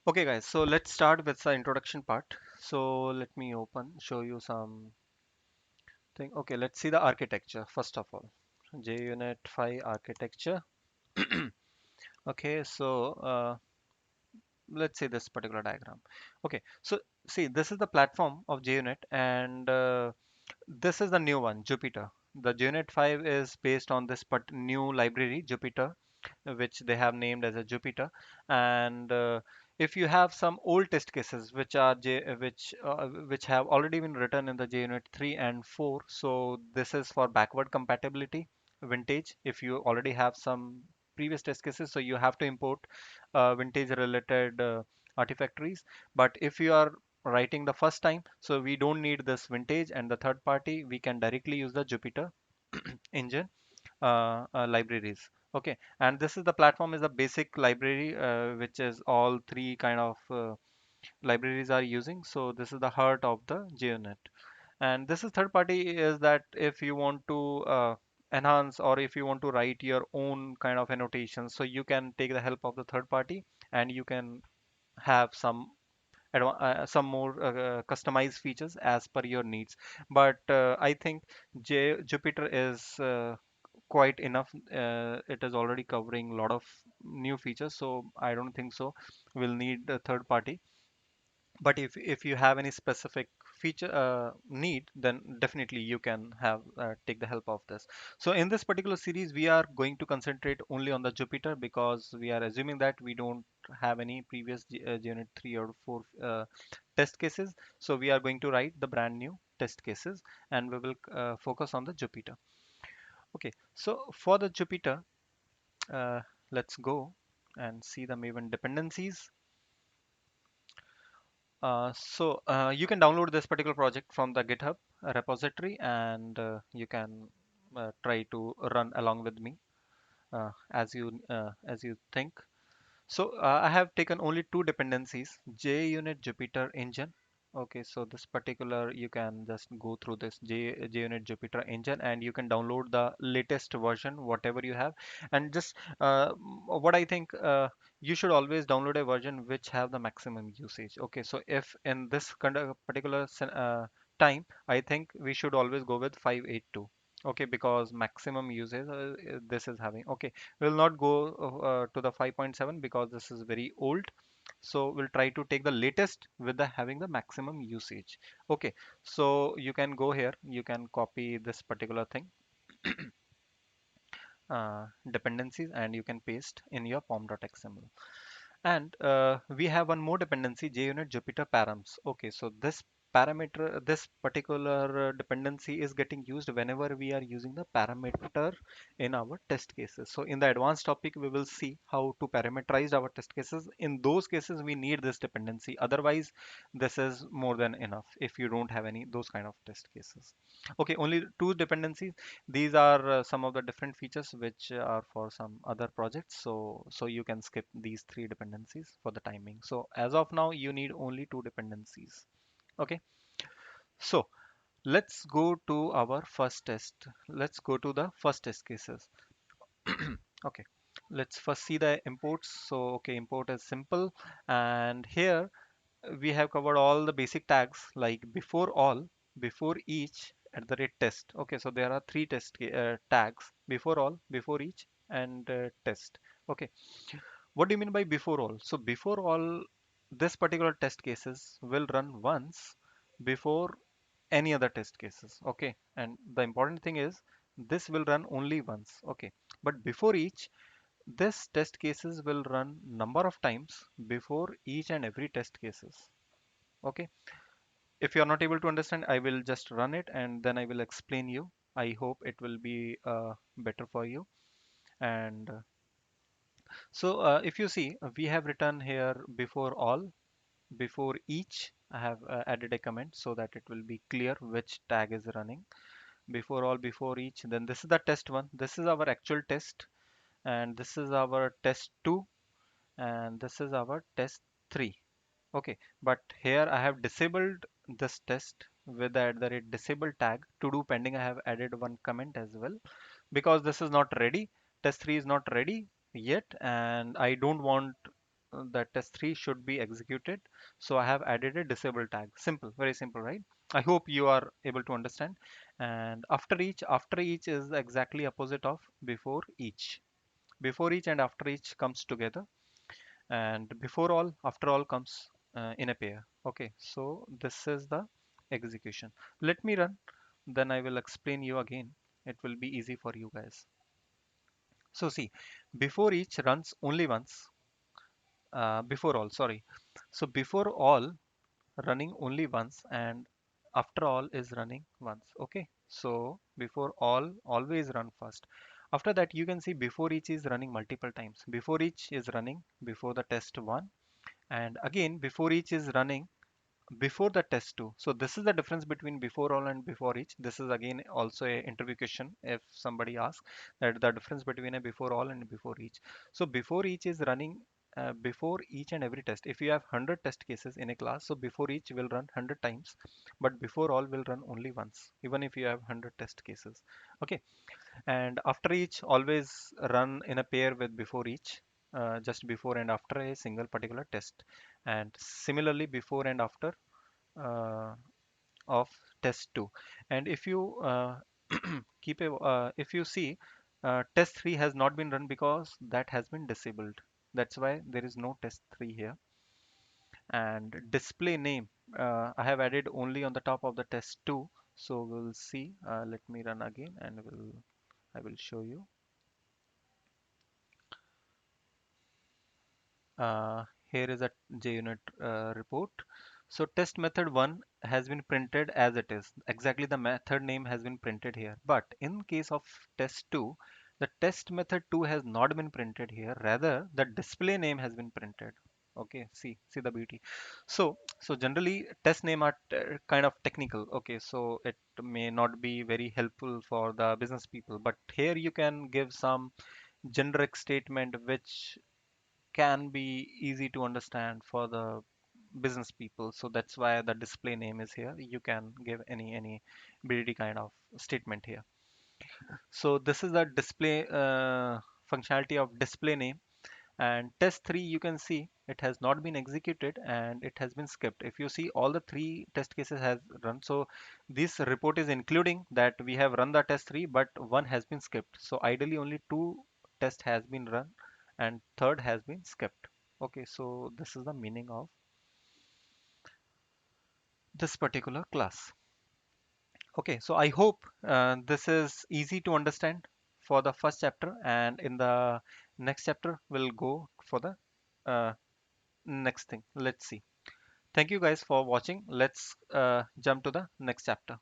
Okay, guys, so let's start with the introduction part. So let me show you some thing. Okay, let's see the architecture first of all. JUnit 5 architecture. Okay, so let's see this particular diagram. Okay, so see, this is the platform of JUnit, and this is the new one, Jupyter. The JUnit 5 is based on this new library, Jupyter, which they have named as a Jupyter. And if you have some old test cases which have already been written in the JUnit 3 and 4, so this is for backward compatibility vintage. If you already have some previous test cases, so you have to import vintage related artifactories. But if you are writing the first time, so we don't need this vintage and the third party, we can directly use the Jupyter engine libraries. Okay, and this is the platform is a basic library which is all three kind of libraries are using. So this is the heart of the JUnit. And this is third party is that if you want to enhance or if you want to write your own kind of annotations, so you can take the help of the third party and you can have some more customized features as per your needs. But I think Jupyter is quite enough. It is already covering a lot of new features, so I don't think so we'll need a third party. But if you have any specific feature need, then definitely you can have take the help of this. So in this particular series we are going to concentrate only on the Jupyter because we are assuming that we don't have any previous unit 3 or 4 test cases. So we are going to write the brand new test cases and we will focus on the Jupyter. Okay, so for the Jupyter, uh, let's go and see the Maven dependencies. You can download this particular project from the GitHub repository, and you can try to run along with me as you think. So I have taken only two dependencies, JUnit Jupyter Engine. Okay, so this particular you can just go through this JUnit Jupyter Engine and you can download the latest version, whatever you have. And just what I think you should always download a version which have the maximum usage. Okay, so if in this kind of particular time, I think we should always go with 582. Okay, because maximum usage this is having. Okay, we'll not go to the 5.7 because this is very old. So we'll try to take the latest with the having the maximum usage. Okay, so you can go here, you can copy this particular thing, dependencies, and you can paste in your pom.xml. And we have one more dependency, JUnit Jupyter params. Okay, so this particular dependency is getting used whenever we are using the parameter in our test cases. So in the advanced topic, we will see how to parameterize our test cases. In those cases, we need this dependency. Otherwise, this is more than enough if you don't have any those kind of test cases. Okay, only two dependencies. These are some of the different features which are for some other projects. So you can skip these three dependencies for the timing. So as of now, you need only two dependencies. Okay. So let's go to our first test. Let's go to the first test cases. Okay. Let's first see the imports. So okay, import is simple, and here we have covered all the basic tags like before all, before each, at the rate test. Okay, so there are three tags: before all, before each, and test. Okay, what do you mean by before all? So before all, this particular test cases will run once before any other test cases. Okay, and the important thing is this will run only once. Okay, but before each, this test cases will run number of times before each and every test cases. Okay, if you are not able to understand, I will just run it and then I will explain you. I hope it will be better for you. And if you see, we have written here before all, before each. I have added a comment so that it will be clear which tag is running. Before all, before each. Then this is the test one. This is our actual test, and this is our test two, and this is our test three. Okay, but here I have disabled this test with the disabled tag to do pending. I have added one comment as well because this is not ready. Test 3 is not ready yet, and I don't want that test 3 should be executed. So I have added a disable tag. Simple, very simple, right? I hope you are able to understand. And after each is exactly opposite of before each. Before each and after each comes together, and before all, after all comes in a pair. Okay, so this is the execution. Let me run, then I will explain you again. It will be easy for you guys. So see, before each runs only once. Before all, sorry. So before all running only once, and after all is running once. Okay, so before all always run first. After that, you can see before each is running multiple times. Before each is running before the test 1, and again before each is running before the test 2. So this is the difference between before all and before each. This is again also a interview question if somebody asks that the difference between a before all and before each. So before each is running before each and every test. If you have 100 test cases in a class, so before each will run 100 times, but before all will run only once, even if you have 100 test cases. Okay, and after each always run in a pair with before each, just before and after a single particular test, and similarly before and after uh, of test 2. And if you if you see, test 3 has not been run because that has been disabled. That's why there is no test 3 here. And display name, I have added only on the top of the test 2. So we'll see, let me run again and I will show you. Here is a JUnit report. So test method 1 has been printed as it is. Exactly the method name has been printed here. But in case of test 2, the test method 2 has not been printed here. Rather, the display name has been printed. Okay, see the beauty. So generally test name are kind of technical. Okay, so it may not be very helpful for the business people. But here you can give some generic statement which can be easy to understand for the business people. So that's why the display name is here. You can give any BDD kind of statement here. So this is the display functionality of display name. And test 3, you can see it has not been executed and it has been skipped. If you see, all the 3 test cases has run. So this report is including that we have run the test 3, but one has been skipped. So ideally only 2 test has been run and third has been skipped. Okay, so this is the meaning of this particular class. Okay, so I hope this is easy to understand for the first chapter, and in the next chapter we'll go for the uh, next thing. Let's see. Thank you guys for watching. Let's jump to the next chapter.